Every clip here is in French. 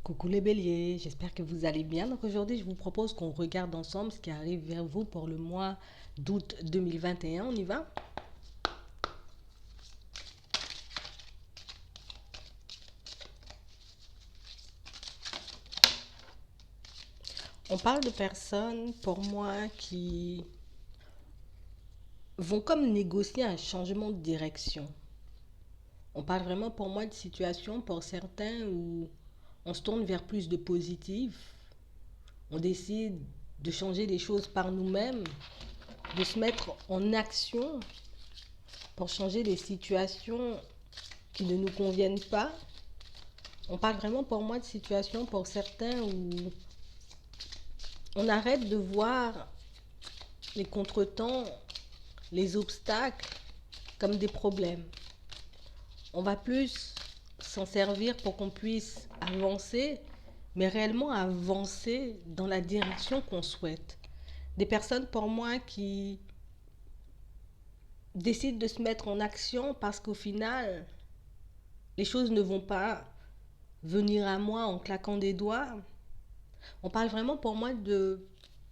Coucou les béliers, j'espère que vous allez bien. Donc aujourd'hui, je vous propose qu'on regarde ensemble ce qui arrive vers vous pour le mois d'août 2021. On y va? On parle de personnes, pour moi, qui vont comme négocier un changement de direction. On parle vraiment pour moi de situations pour certains où on se tourne vers plus de positif. On décide de changer les choses par nous-mêmes, de se mettre en action pour changer les situations qui ne nous conviennent pas. On parle vraiment pour moi de situations pour certains où on arrête de voir les contretemps, les obstacles comme des problèmes. On va plus s'en servir pour qu'on puisse avancer, mais réellement avancer dans la direction qu'on souhaite. Des personnes pour moi qui décident de se mettre en action parce qu'au final, les choses ne vont pas venir à moi en claquant des doigts. On parle vraiment pour moi de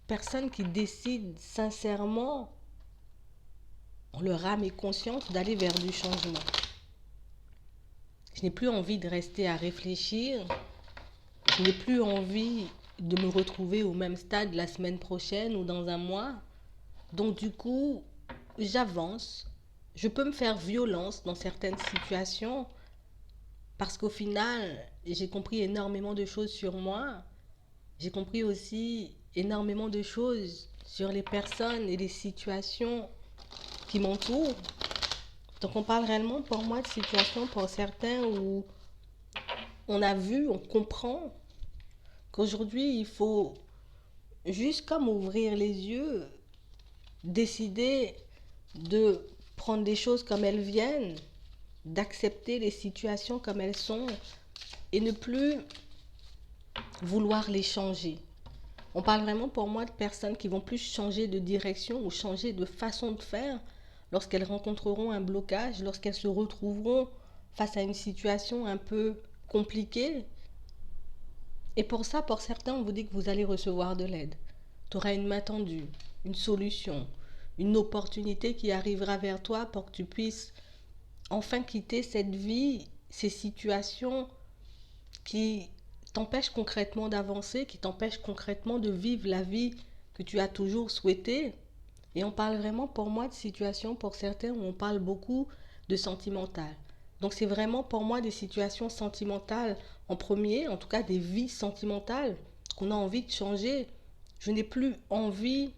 personnes qui décident sincèrement, en leur âme et conscience, d'aller vers du changement. Je n'ai plus envie de rester à réfléchir. Je n'ai plus envie de me retrouver au même stade la semaine prochaine ou dans un mois. Donc du coup, j'avance. Je peux me faire violence dans certaines situations parce qu'au final, j'ai compris énormément de choses sur moi. J'ai compris aussi énormément de choses sur les personnes et les situations qui m'entourent. Donc on parle réellement pour moi de situations pour certains où on a vu, on comprend qu'aujourd'hui il faut juste comme ouvrir les yeux, décider de prendre les choses comme elles viennent, d'accepter les situations comme elles sont et ne plus vouloir les changer. On parle vraiment pour moi de personnes qui vont plus changer de direction ou changer de façon de faire lorsqu'elles rencontreront un blocage, lorsqu'elles se retrouveront face à une situation un peu compliquée. Et pour ça, pour certains, on vous dit que vous allez recevoir de l'aide. Tu auras une main tendue, une solution, une opportunité qui arrivera vers toi pour que tu puisses enfin quitter cette vie, ces situations qui t'empêchent concrètement d'avancer, qui t'empêchent concrètement de vivre la vie que tu as toujours souhaité. Et on parle vraiment pour moi de situations, pour certains, où on parle beaucoup de sentimental. Donc c'est vraiment pour moi des situations sentimentales en premier, en tout cas des vies sentimentales qu'on a envie de changer. Je n'ai plus envie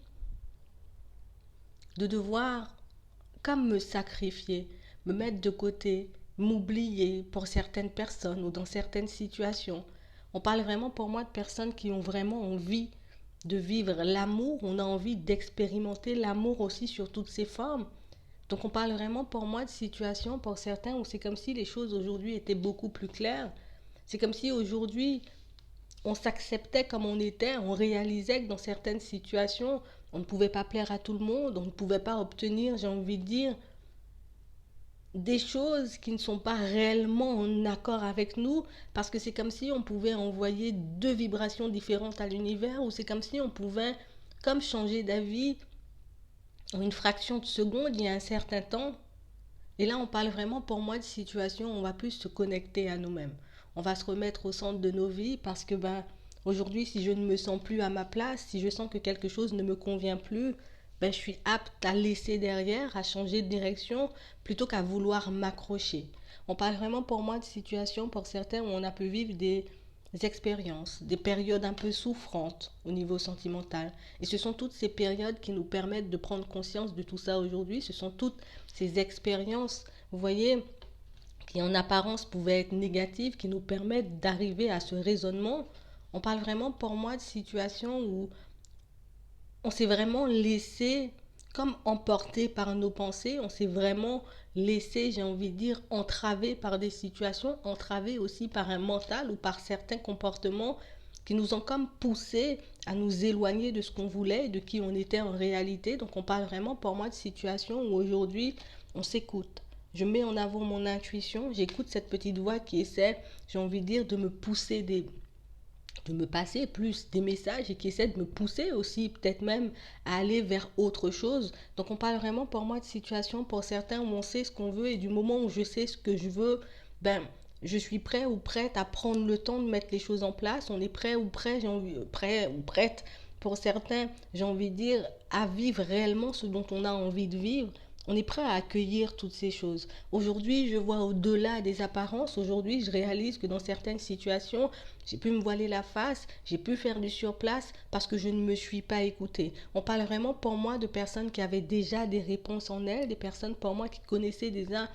de devoir comme me sacrifier, me mettre de côté, m'oublier pour certaines personnes ou dans certaines situations. On parle vraiment pour moi de personnes qui ont vraiment envie de vivre l'amour, on a envie d'expérimenter l'amour aussi sur toutes ses formes. Donc on parle vraiment pour moi de situations pour certains où c'est comme si les choses aujourd'hui étaient beaucoup plus claires. C'est comme si aujourd'hui on s'acceptait comme on était, on réalisait que dans certaines situations on ne pouvait pas plaire à tout le monde, on ne pouvait pas obtenir, j'ai envie de dire, des choses qui ne sont pas réellement en accord avec nous, parce que c'est comme si on pouvait envoyer deux vibrations différentes à l'univers, ou c'est comme si on pouvait comme changer d'avis en une fraction de seconde il y a un certain temps. Et là on parle vraiment pour moi de situations où on va plus se connecter à nous-mêmes. On va se remettre au centre de nos vies parce que aujourd'hui si je ne me sens plus à ma place, si je sens que quelque chose ne me convient plus, je suis apte à laisser derrière, à changer de direction, plutôt qu'à vouloir m'accrocher. On parle vraiment pour moi de situations, pour certains, où on a pu vivre des expériences, des périodes un peu souffrantes au niveau sentimental. Et ce sont toutes ces périodes qui nous permettent de prendre conscience de tout ça aujourd'hui. Ce sont toutes ces expériences, vous voyez, qui en apparence pouvaient être négatives, qui nous permettent d'arriver à ce raisonnement. On parle vraiment pour moi de situations où on s'est vraiment laissé comme emporté par nos pensées, on s'est vraiment laissé, j'ai envie de dire, entravé par des situations, entravé aussi par un mental ou par certains comportements qui nous ont comme poussé à nous éloigner de ce qu'on voulait, de qui on était en réalité. Donc on parle vraiment pour moi de situations où aujourd'hui on s'écoute. Je mets en avant mon intuition, j'écoute cette petite voix qui essaie, j'ai envie de dire, de me pousser de me passer plus des messages et qui essaient de me pousser aussi peut-être même à aller vers autre chose. Donc on parle vraiment pour moi de situation pour certains où on sait ce qu'on veut et du moment où je sais ce que je veux, ben je suis prêt ou prête à prendre le temps de mettre les choses en place. On est prêt ou prêt, prêt ou prête pour certains, j'ai envie de dire, à vivre réellement ce dont on a envie de vivre. On est prêt à accueillir toutes ces choses. Aujourd'hui, je vois au-delà des apparences. Aujourd'hui, je réalise que dans certaines situations, j'ai pu me voiler la face, j'ai pu faire du surplace parce que je ne me suis pas écoutée. On parle vraiment pour moi de personnes qui avaient déjà des réponses en elles, des personnes pour moi qui connaissaient déjà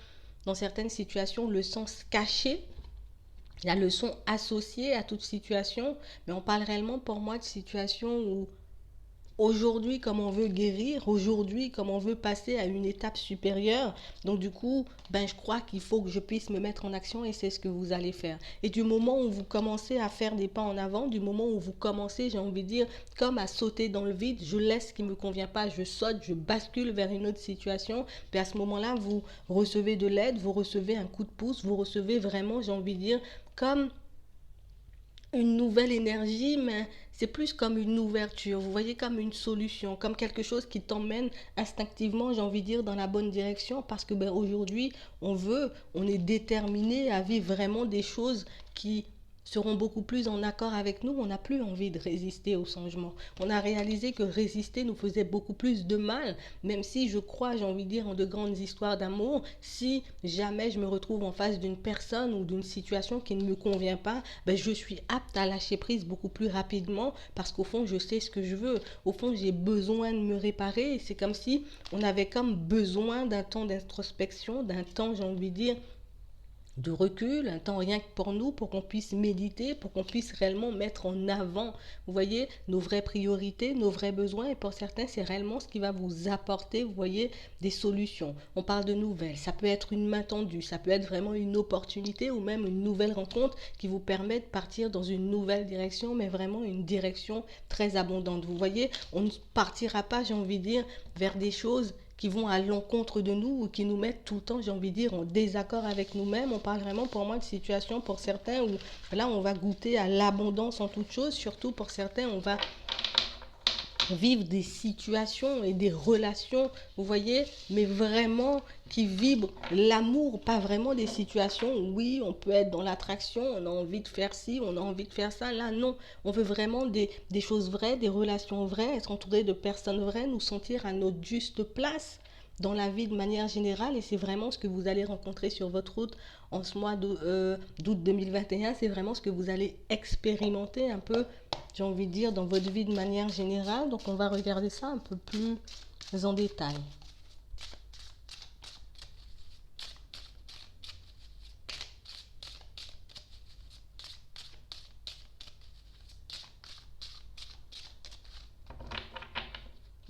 dans certaines situations le sens caché, la leçon associée à toute situation. Mais on parle réellement pour moi de situations où aujourd'hui comme on veut guérir, aujourd'hui comme on veut passer à une étape supérieure. Donc du coup, ben je crois qu'il faut que je puisse me mettre en action et c'est ce que vous allez faire. Et du moment où vous commencez à faire des pas en avant, du moment où vous commencez, j'ai envie de dire, comme à sauter dans le vide, je laisse ce qui ne me convient pas, je saute, je bascule vers une autre situation. Puis à ce moment-là, vous recevez de l'aide, vous recevez un coup de pouce, vous recevez vraiment, j'ai envie de dire, comme une nouvelle énergie, mais c'est plus comme une ouverture, vous voyez, comme une solution, comme quelque chose qui t'emmène instinctivement, j'ai envie de dire, dans la bonne direction, parce que ben, aujourd'hui, on est déterminé à vivre vraiment des choses qui seront beaucoup plus en accord avec nous. On n'a plus envie de résister au changement. On a réalisé que résister nous faisait beaucoup plus de mal, même si je crois, j'ai envie de dire, en de grandes histoires d'amour. Si jamais je me retrouve en face d'une personne ou d'une situation qui ne me convient pas, ben je suis apte à lâcher prise beaucoup plus rapidement parce qu'au fond, je sais ce que je veux. Au fond, j'ai besoin de me réparer. C'est comme si on avait comme besoin d'un temps d'introspection, d'un temps, j'ai envie de dire, de recul, un temps rien que pour nous, pour qu'on puisse méditer, pour qu'on puisse réellement mettre en avant, vous voyez, nos vraies priorités, nos vrais besoins. Et pour certains, c'est réellement ce qui va vous apporter, vous voyez, des solutions. On parle de nouvelles, ça peut être une main tendue, ça peut être vraiment une opportunité ou même une nouvelle rencontre qui vous permet de partir dans une nouvelle direction, mais vraiment une direction très abondante. Vous voyez, on ne partira pas, j'ai envie de dire, vers des choses qui vont à l'encontre de nous ou qui nous mettent tout le temps, j'ai envie de dire, en désaccord avec nous-mêmes. On parle vraiment pour moi de situations pour certains où là, on va goûter à l'abondance en toute chose. Surtout pour certains, on va vivre des situations et des relations, vous voyez, mais vraiment qui vibrent l'amour, pas vraiment des situations où oui, on peut être dans l'attraction, on a envie de faire ci, on a envie de faire ça. Là, non, on veut vraiment des choses vraies, des relations vraies, être entouré de personnes vraies, nous sentir à notre juste place dans la vie de manière générale. Et c'est vraiment ce que vous allez rencontrer sur votre route en ce mois d'août 2021. C'est vraiment ce que vous allez expérimenter un peu, j'ai envie de dire, dans votre vie de manière générale. Donc on va regarder ça un peu plus en détail.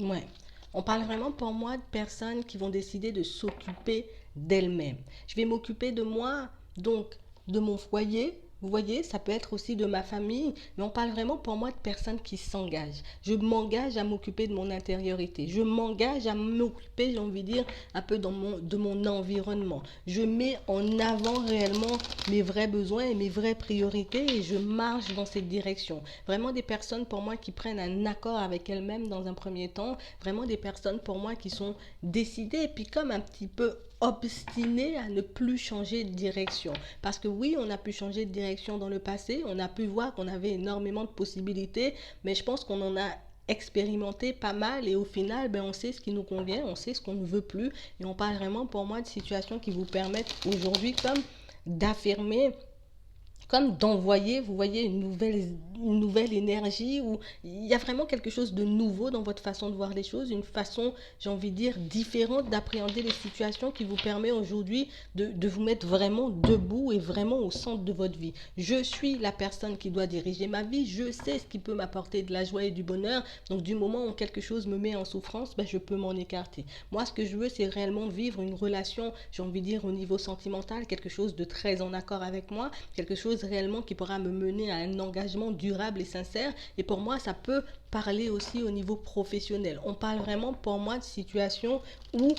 Ouais. On parle vraiment pour moi de personnes qui vont décider de s'occuper d'elles-mêmes. Je vais m'occuper de moi, donc de mon foyer. Vous voyez, ça peut être aussi de ma famille, mais on parle vraiment pour moi de personnes qui s'engagent. Je m'engage à m'occuper de mon intériorité. Je m'engage à m'occuper, j'ai envie de dire, un peu de mon environnement. Je mets en avant réellement mes vrais besoins et mes vraies priorités et je marche dans cette direction. Vraiment des personnes pour moi qui prennent un accord avec elles-mêmes dans un premier temps. Vraiment des personnes pour moi qui sont décidées et puis comme un petit peu obstinées à ne plus changer de direction. Parce que oui, on a pu changer de direction dans le passé, on a pu voir qu'on avait énormément de possibilités, mais je pense qu'on en a expérimenté pas mal et au final, ben, on sait ce qui nous convient, on sait ce qu'on ne veut plus et on parle vraiment pour moi de situations qui vous permettent aujourd'hui comme d'affirmer, comme d'envoyer, vous voyez, une nouvelle énergie où il y a vraiment quelque chose de nouveau dans votre façon de voir les choses, une façon, j'ai envie de dire, différente d'appréhender les situations qui vous permet aujourd'hui de vous mettre vraiment debout et vraiment au centre de votre vie. Je suis la personne qui doit diriger ma vie, je sais ce qui peut m'apporter de la joie et du bonheur, donc du moment où quelque chose me met en souffrance, ben, je peux m'en écarter. Moi, ce que je veux, c'est réellement vivre une relation, j'ai envie de dire, au niveau sentimental, quelque chose de très en accord avec moi, quelque chose réellement qui pourra me mener à un engagement durable et sincère. Et pour moi, ça peut parler aussi au niveau professionnel. On parle vraiment pour moi de situations où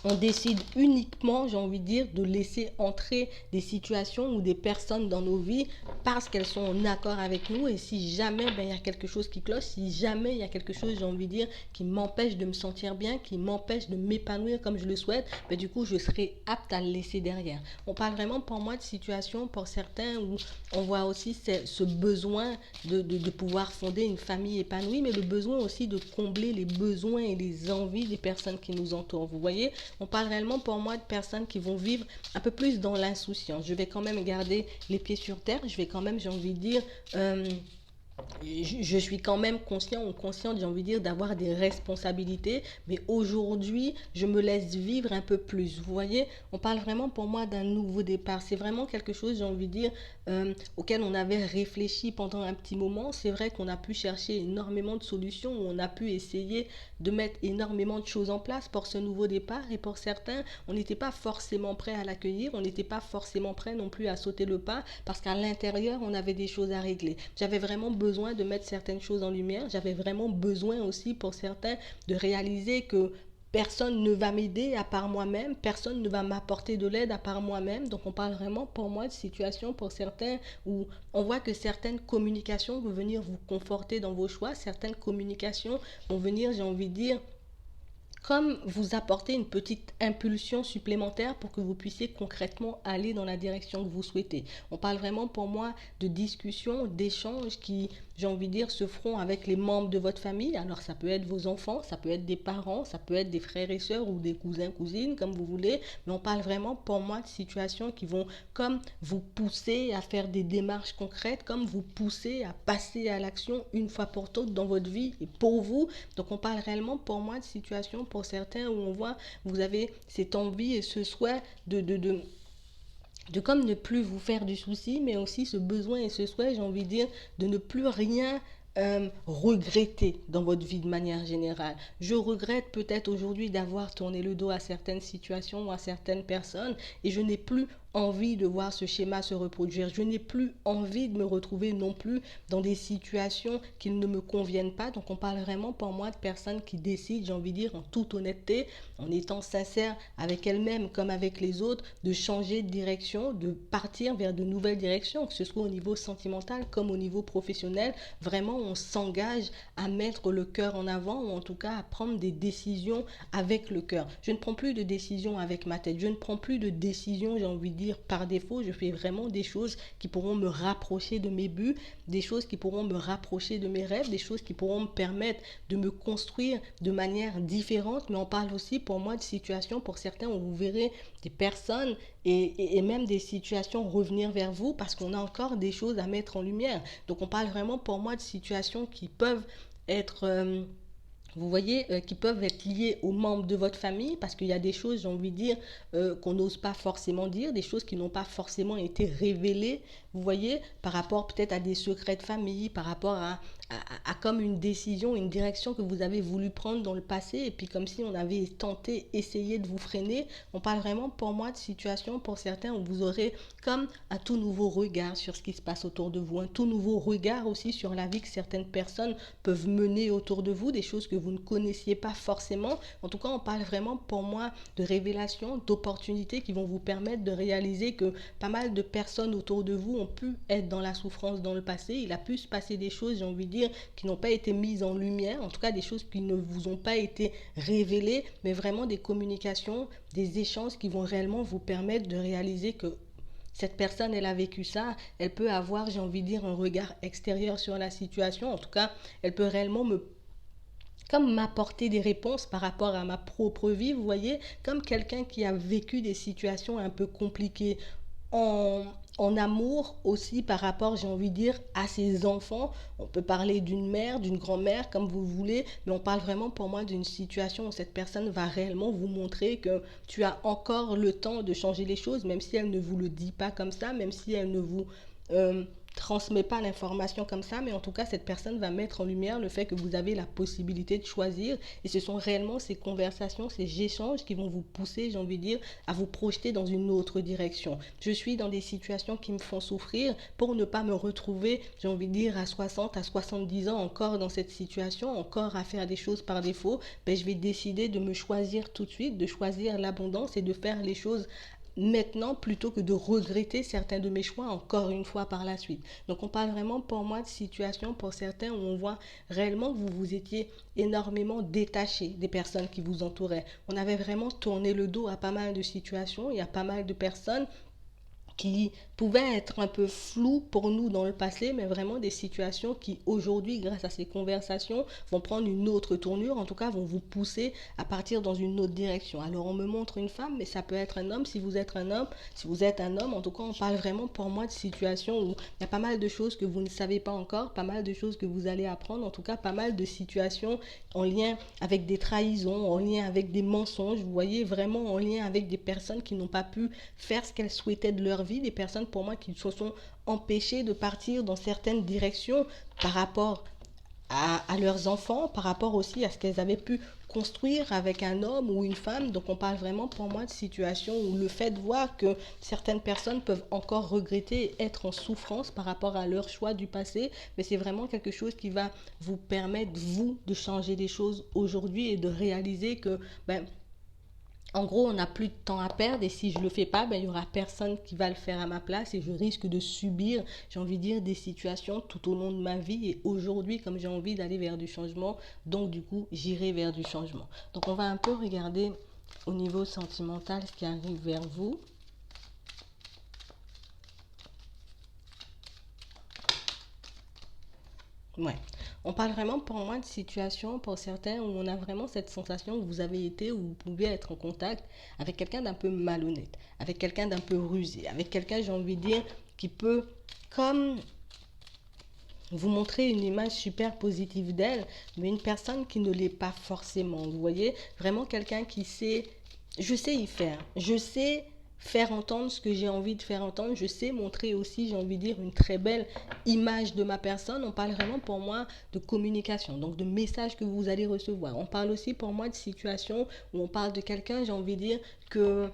on décide uniquement, j'ai envie de dire, de laisser entrer des situations ou des personnes dans nos vies parce qu'elles sont en accord avec nous. Et si jamais il y a quelque chose qui cloche, si jamais il y a quelque chose, j'ai envie de dire, qui m'empêche de me sentir bien, qui m'empêche de m'épanouir comme je le souhaite, du coup, je serai apte à le laisser derrière. On parle vraiment pour moi de situations, pour certains, où on voit aussi ce besoin de pouvoir fonder une famille épanouie, mais le besoin aussi de combler les besoins et les envies des personnes qui nous entourent. Vous voyez, on parle réellement pour moi de personnes qui vont vivre un peu plus dans l'insouciance. Je vais quand même garder les pieds sur terre, je vais quand même, j'ai envie de dire, je suis quand même conscient ou consciente, j'ai envie de dire, d'avoir des responsabilités, mais aujourd'hui, je me laisse vivre un peu plus. Vous voyez, on parle vraiment pour moi d'un nouveau départ. C'est vraiment quelque chose, j'ai envie de dire, auquel on avait réfléchi pendant un petit moment. C'est vrai qu'on a pu chercher énormément de solutions, on a pu essayer de mettre énormément de choses en place pour ce nouveau départ, et pour certains, on n'était pas forcément prêt à l'accueillir, on n'était pas forcément prêt non plus à sauter le pas, parce qu'à l'intérieur, on avait des choses à régler. J'avais vraiment besoin de mettre certaines choses en lumière. J'avais vraiment besoin aussi pour certains de réaliser que personne ne va m'aider à part moi-même, personne ne va m'apporter de l'aide à part moi-même. Donc on parle vraiment pour moi de situations pour certains où on voit que certaines communications vont venir vous conforter dans vos choix, certaines communications vont venir, j'ai envie de dire, comme vous apporter une petite impulsion supplémentaire pour que vous puissiez concrètement aller dans la direction que vous souhaitez. On parle vraiment pour moi de discussions, d'échanges qui, j'ai envie de dire, se feront avec les membres de votre famille. Alors ça peut être vos enfants, ça peut être des parents, ça peut être des frères et sœurs ou des cousins, cousines, comme vous voulez. Mais on parle vraiment pour moi de situations qui vont comme vous pousser à faire des démarches concrètes, comme vous pousser à passer à l'action une fois pour toutes dans votre vie et pour vous. Donc on parle réellement pour moi de situations pour certains où on voit vous avez cette envie et ce souhait de comme ne plus vous faire du souci, mais aussi ce besoin et ce souhait, j'ai envie de dire, de ne plus rien regretter dans votre vie de manière générale. Je regrette peut-être aujourd'hui d'avoir tourné le dos à certaines situations ou à certaines personnes, et je n'ai plus envie de voir ce schéma se reproduire. Je n'ai plus envie de me retrouver non plus dans des situations qui ne me conviennent pas. Donc on parle vraiment pour moi de personnes qui décident, j'ai envie de dire, en toute honnêteté, en étant sincères avec elles-mêmes comme avec les autres, de changer de direction, de partir vers de nouvelles directions, que ce soit au niveau sentimental comme au niveau professionnel. Vraiment, on s'engage à mettre le cœur en avant, ou en tout cas à prendre des décisions avec le cœur. Je ne prends plus de décisions avec ma tête. Je ne prends plus de décisions, j'ai envie de dire, par défaut. Je fais vraiment des choses qui pourront me rapprocher de mes buts, des choses qui pourront me rapprocher de mes rêves, des choses qui pourront me permettre de me construire de manière différente. Mais on parle aussi pour moi de situations, pour certains, où vous verrez des personnes et même des situations revenir vers vous parce qu'on a encore des choses à mettre en lumière. Donc on parle vraiment pour moi de situations qui peuvent être vous voyez, qui peuvent être liées aux membres de votre famille, parce qu'il y a des choses, j'ai envie de dire, qu'on n'ose pas forcément dire, des choses qui n'ont pas forcément été révélées, vous voyez, par rapport peut-être à des secrets de famille, par rapport à comme une décision, une direction que vous avez voulu prendre dans le passé, et puis comme si on avait tenté, essayé de vous freiner. On parle vraiment pour moi de situations, pour certains, où vous aurez comme un tout nouveau regard sur ce qui se passe autour de vous, un tout nouveau regard aussi sur la vie que certaines personnes peuvent mener autour de vous, des choses que vous ne connaissiez pas forcément. En tout cas, on parle vraiment pour moi de révélations, d'opportunités qui vont vous permettre de réaliser que pas mal de personnes autour de vous ont pu être dans la souffrance dans le passé. Il a pu se passer des choses, j'ai envie de dire, qui n'ont pas été mises en lumière, en tout cas des choses qui ne vous ont pas été révélées, mais vraiment des communications, des échanges qui vont réellement vous permettre de réaliser que cette personne, elle a vécu ça, elle peut avoir, j'ai envie de dire, un regard extérieur sur la situation. En tout cas, elle peut réellement comme m'apporter des réponses par rapport à ma propre vie, vous voyez, comme quelqu'un qui a vécu des situations un peu compliquées en, en amour aussi par rapport, j'ai envie de dire, à ses enfants. On peut parler d'une mère, d'une grand-mère, comme vous voulez, mais on parle vraiment pour moi d'une situation où cette personne va réellement vous montrer que tu as encore le temps de changer les choses, même si elle ne vous le dit pas comme ça, même si elle ne vous transmet pas l'information comme ça, mais en tout cas cette personne va mettre en lumière le fait que vous avez la possibilité de choisir, et ce sont réellement ces conversations, ces échanges qui vont vous pousser, j'ai envie de dire, à vous projeter dans une autre direction. Je suis dans des situations qui me font souffrir pour ne pas me retrouver, j'ai envie de dire, à 60, à 70 ans encore dans cette situation, encore à faire des choses par défaut. Je vais décider de me choisir tout de suite, de choisir l'abondance et de faire les choses maintenant plutôt que de regretter certains de mes choix encore une fois par la suite. Donc on parle vraiment pour moi de situation pour certains où on voit réellement que vous vous étiez énormément détaché des personnes qui vous entouraient. On avait vraiment tourné le dos à pas mal de situations, il y a pas mal de personnes qui pouvaient être un peu floues pour nous dans le passé, mais vraiment des situations qui aujourd'hui, grâce à ces conversations, vont prendre une autre tournure, en tout cas vont vous pousser à partir dans une autre direction. Alors on me montre une femme, mais ça peut être un homme si vous êtes un homme, si vous êtes un homme, en tout cas on parle vraiment pour moi de situations où il y a pas mal de choses que vous ne savez pas encore, pas mal de choses que vous allez apprendre, en tout cas pas mal de situations en lien avec des trahisons, en lien avec des mensonges, vous voyez, vraiment en lien avec des personnes qui n'ont pas pu faire ce qu'elles souhaitaient de leur vie, des personnes pour moi qui se sont empêchées de partir dans certaines directions par rapport à leurs enfants, par rapport aussi à ce qu'elles avaient pu construire avec un homme ou une femme. Donc on parle vraiment pour moi de situations où le fait de voir que certaines personnes peuvent encore regretter et être en souffrance par rapport à leur choix du passé, mais c'est vraiment quelque chose qui va vous permettre, vous, de changer les choses aujourd'hui et de réaliser que en gros, on n'a plus de temps à perdre et si je ne le fais pas, il y aura personne qui va le faire à ma place et je risque de subir, j'ai envie de dire, des situations tout au long de ma vie. Et aujourd'hui, comme j'ai envie d'aller vers du changement, donc du coup, j'irai vers du changement. Donc on va un peu regarder au niveau sentimental ce qui arrive vers vous. Ouais. On parle vraiment pour moi de situation pour certains où on a vraiment cette sensation que vous avez été ou vous pouvez être en contact avec quelqu'un d'un peu malhonnête, avec quelqu'un d'un peu rusé, avec quelqu'un, j'ai envie de dire, qui peut comme vous montrer une image super positive d'elle, mais une personne qui ne l'est pas forcément. Vous voyez, vraiment quelqu'un qui sait, je sais y faire, je sais faire entendre ce que j'ai envie de faire entendre, je sais montrer aussi, j'ai envie de dire, une très belle image de ma personne. On parle vraiment pour moi de communication, donc de messages que vous allez recevoir. On parle aussi pour moi de situations où on parle de quelqu'un, j'ai envie de dire, que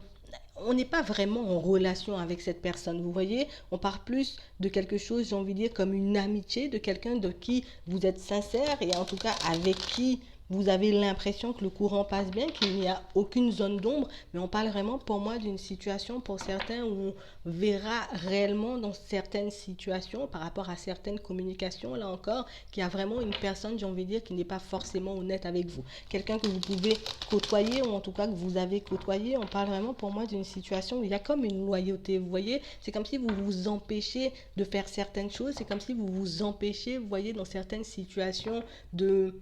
on n'est pas vraiment en relation avec cette personne. Vous voyez, on parle plus de quelque chose, j'ai envie de dire, comme une amitié, de quelqu'un de qui vous êtes sincère et en tout cas avec qui vous avez l'impression que le courant passe bien, qu'il n'y a aucune zone d'ombre, mais on parle vraiment pour moi d'une situation pour certains où on verra réellement dans certaines situations, par rapport à certaines communications, là encore, qu'il y a vraiment une personne, j'ai envie de dire, qui n'est pas forcément honnête avec vous. Quelqu'un que vous pouvez côtoyer, ou en tout cas que vous avez côtoyé, on parle vraiment pour moi d'une situation où il y a comme une loyauté, vous voyez, c'est comme si vous vous empêchez de faire certaines choses, c'est comme si vous vous empêchez, vous voyez, dans certaines situations de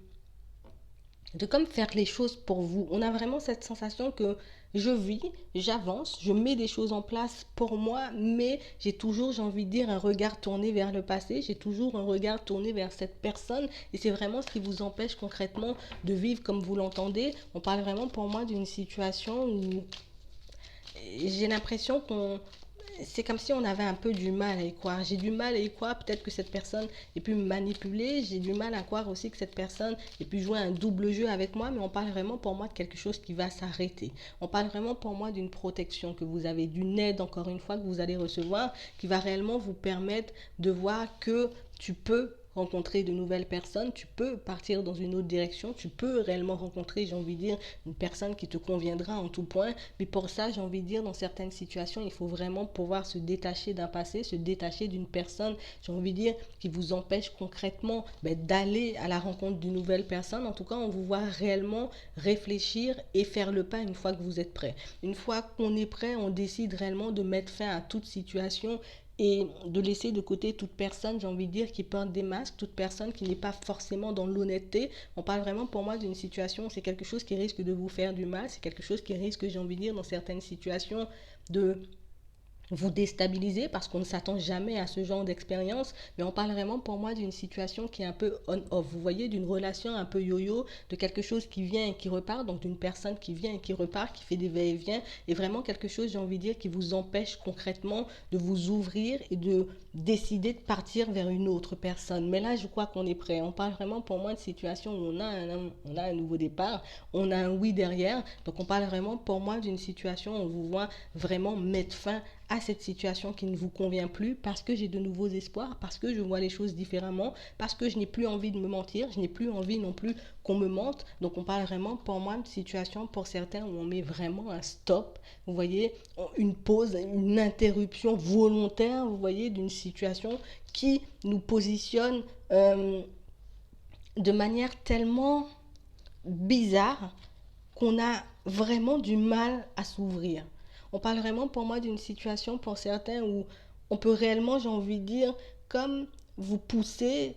comme faire les choses pour vous. On a vraiment cette sensation que je vis, j'avance, je mets des choses en place pour moi, mais j'ai toujours, j'ai envie de dire, un regard tourné vers le passé, j'ai toujours un regard tourné vers cette personne, et c'est vraiment ce qui vous empêche concrètement de vivre comme vous l'entendez. On parle vraiment pour moi d'une situation où j'ai l'impression qu'on c'est comme si on avait un peu du mal à y croire. J'ai du mal à y croire, peut-être que cette personne ait pu me manipuler. J'ai du mal à croire aussi que cette personne ait pu jouer un double jeu avec moi, mais on parle vraiment pour moi de quelque chose qui va s'arrêter. On parle vraiment pour moi d'une protection que vous avez, d'une aide, encore une fois, que vous allez recevoir, qui va réellement vous permettre de voir que tu peux rencontrer de nouvelles personnes, tu peux partir dans une autre direction, tu peux réellement rencontrer, j'ai envie de dire, une personne qui te conviendra en tout point. Mais pour ça, j'ai envie de dire, dans certaines situations, il faut vraiment pouvoir se détacher d'un passé, se détacher d'une personne, j'ai envie de dire, qui vous empêche concrètement d'aller à la rencontre d'une nouvelle personne. En tout cas, on vous voit réellement réfléchir et faire le pas une fois que vous êtes prêt. Une fois qu'on est prêt, on décide réellement de mettre fin à toute situation et de laisser de côté toute personne, j'ai envie de dire, qui porte des masques, toute personne qui n'est pas forcément dans l'honnêteté. On parle vraiment pour moi d'une situation, c'est quelque chose qui risque de vous faire du mal, c'est quelque chose qui risque, j'ai envie de dire, dans certaines situations, de vous déstabiliser parce qu'on ne s'attend jamais à ce genre d'expérience, mais on parle vraiment pour moi d'une situation qui est un peu on-off, vous voyez, d'une relation un peu yo-yo, de quelque chose qui vient et qui repart, donc d'une personne qui vient et qui repart, qui fait des va-et-vient, et vraiment quelque chose, j'ai envie de dire, qui vous empêche concrètement de vous ouvrir et de décider de partir vers une autre personne. Mais là, je crois qu'on est prêt. On parle vraiment pour moi de situation où on a un nouveau départ, on a un oui derrière, donc on parle vraiment pour moi d'une situation où on vous voit vraiment mettre fin à cette situation qui ne vous convient plus, parce que j'ai de nouveaux espoirs, parce que je vois les choses différemment, parce que je n'ai plus envie de me mentir, je n'ai plus envie non plus qu'on me mente. Donc on parle vraiment pour moi de situation pour certains où on met vraiment un stop, vous voyez, une pause, une interruption volontaire, vous voyez, d'une situation qui nous positionne de manière tellement bizarre qu'on a vraiment du mal à s'ouvrir. On parle vraiment pour moi d'une situation pour certains où on peut réellement, j'ai envie de dire, comme vous pousser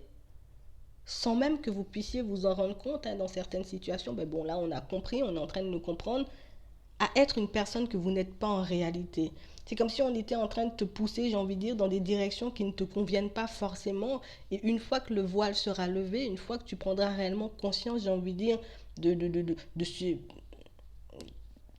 sans même que vous puissiez vous en rendre compte, hein, dans certaines situations. Ben bon, là on a compris, on est en train de nous comprendre, à être une personne que vous n'êtes pas en réalité. C'est comme si on était en train de te pousser, j'ai envie de dire, dans des directions qui ne te conviennent pas forcément. Et une fois que le voile sera levé, une fois que tu prendras réellement conscience, j'ai envie de dire, de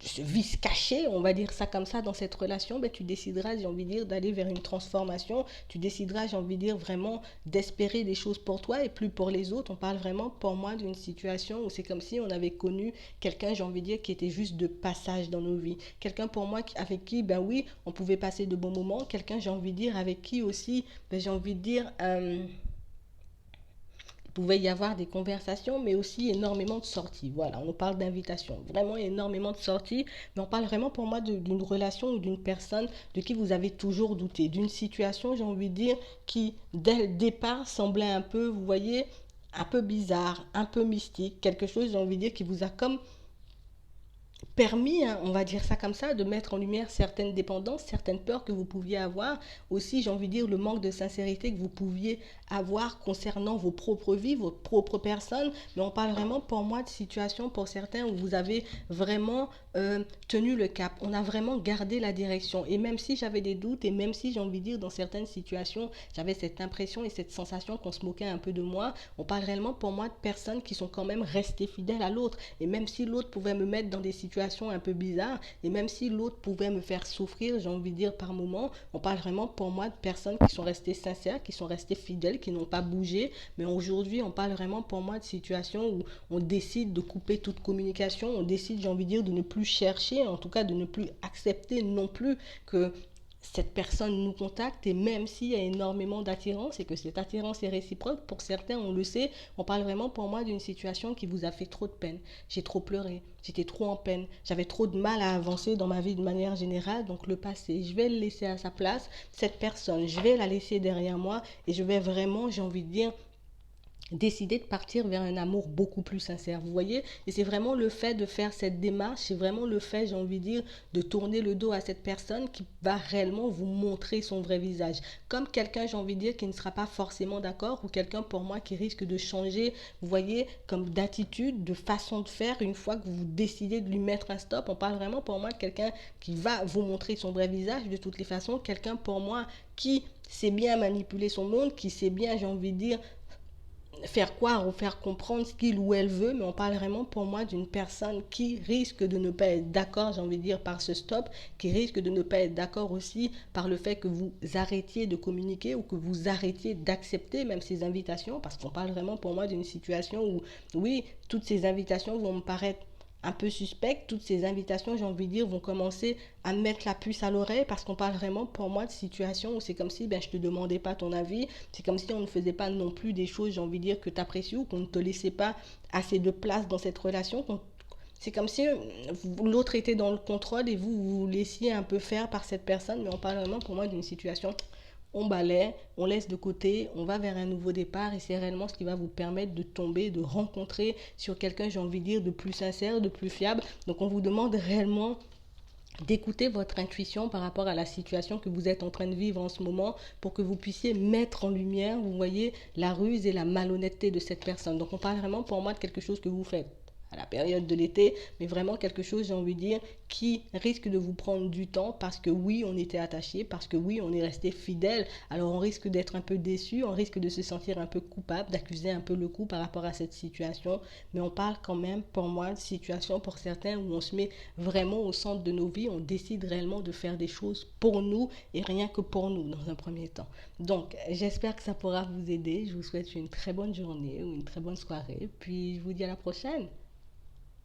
ce vice caché, on va dire ça comme ça, dans cette relation, ben, tu décideras, j'ai envie de dire, d'aller vers une transformation. Tu décideras, j'ai envie de dire, vraiment d'espérer des choses pour toi et plus pour les autres. On parle vraiment, pour moi, d'une situation où c'est comme si on avait connu quelqu'un, j'ai envie de dire, qui était juste de passage dans nos vies. Quelqu'un, pour moi, avec qui, ben oui, on pouvait passer de bons moments. Quelqu'un, j'ai envie de dire, avec qui aussi, ben, j'ai envie de dire, il pouvait y avoir des conversations, mais aussi énormément de sorties. Voilà, on parle d'invitation, vraiment énormément de sorties, mais on parle vraiment pour moi d'une relation ou d'une personne de qui vous avez toujours douté, d'une situation, j'ai envie de dire, qui dès le départ semblait un peu, vous voyez, un peu bizarre, un peu mystique, quelque chose, j'ai envie de dire, qui vous a comme permis, hein, on va dire ça comme ça, de mettre en lumière certaines dépendances, certaines peurs que vous pouviez avoir. Aussi, j'ai envie de dire, le manque de sincérité que vous pouviez avoir concernant vos propres vies, vos propres personnes. Mais on parle vraiment, pour moi, de situations pour certains où vous avez vraiment tenu le cap. On a vraiment gardé la direction. Et même si j'avais des doutes, et même si j'ai envie de dire, dans certaines situations, j'avais cette impression et cette sensation qu'on se moquait un peu de moi, on parle réellement, pour moi, de personnes qui sont quand même restées fidèles à l'autre. Et même si l'autre pouvait me mettre dans des situations un peu bizarres, et même si l'autre pouvait me faire souffrir, j'ai envie de dire, par moments, on parle vraiment, pour moi, de personnes qui sont restées sincères, qui sont restées fidèles, qui n'ont pas bougé. Mais aujourd'hui, on parle vraiment, pour moi, de situations où on décide de couper toute communication, on décide, j'ai envie de dire, de ne plus chercher, en tout cas de ne plus accepter non plus que cette personne nous contacte. Et même s'il y a énormément d'attirance et que cette attirance est réciproque, pour certains, on le sait, on parle vraiment pour moi d'une situation qui vous a fait trop de peine. J'ai trop pleuré, j'étais trop en peine, j'avais trop de mal à avancer dans ma vie de manière générale, donc le passé, je vais le laisser à sa place. Cette personne, je vais la laisser derrière moi et je vais vraiment, j'ai envie de dire, décider de partir vers un amour beaucoup plus sincère, vous voyez. Et c'est vraiment le fait de faire cette démarche, c'est vraiment le fait, j'ai envie de dire, de tourner le dos à cette personne qui va réellement vous montrer son vrai visage. Comme quelqu'un, j'ai envie de dire, qui ne sera pas forcément d'accord, ou quelqu'un pour moi qui risque de changer, vous voyez, comme d'attitude, de façon de faire, une fois que vous décidez de lui mettre un stop. On parle vraiment pour moi de quelqu'un qui va vous montrer son vrai visage de toutes les façons, quelqu'un pour moi qui sait bien manipuler son monde, qui sait bien, j'ai envie de dire, faire croire ou faire comprendre ce qu'il ou elle veut, mais on parle vraiment pour moi d'une personne qui risque de ne pas être d'accord, j'ai envie de dire, par ce stop, qui risque de ne pas être d'accord aussi par le fait que vous arrêtiez de communiquer ou que vous arrêtiez d'accepter même ces invitations, parce qu'on parle vraiment pour moi d'une situation où, oui, toutes ces invitations vont me paraître un peu suspectes, toutes ces invitations, j'ai envie de dire, vont commencer à mettre la puce à l'oreille, parce qu'on parle vraiment pour moi de situations où c'est comme si ben, je ne te demandais pas ton avis, c'est comme si on ne faisait pas non plus des choses, j'ai envie de dire, que tu apprécies, ou qu'on ne te laissait pas assez de place dans cette relation, c'est comme si l'autre était dans le contrôle et vous vous laissiez un peu faire par cette personne. Mais on parle vraiment pour moi d'une situation, on balaie, on laisse de côté, on va vers un nouveau départ, et c'est réellement ce qui va vous permettre de tomber, de rencontrer sur quelqu'un, j'ai envie de dire, de plus sincère, de plus fiable. Donc on vous demande réellement d'écouter votre intuition par rapport à la situation que vous êtes en train de vivre en ce moment, pour que vous puissiez mettre en lumière, vous voyez, la ruse et la malhonnêteté de cette personne. Donc on parle vraiment pour moi de quelque chose que vous faites à la période de l'été, mais vraiment quelque chose, j'ai envie de dire, qui risque de vous prendre du temps, parce que oui, on était attaché, parce que oui, on est resté fidèle. Alors on risque d'être un peu déçu, on risque de se sentir un peu coupable, d'accuser un peu le coup par rapport à cette situation, mais on parle quand même, pour moi, de situation pour certains où on se met vraiment au centre de nos vies, on décide réellement de faire des choses pour nous et rien que pour nous dans un premier temps. Donc j'espère que ça pourra vous aider, je vous souhaite une très bonne journée ou une très bonne soirée, puis je vous dis à la prochaine.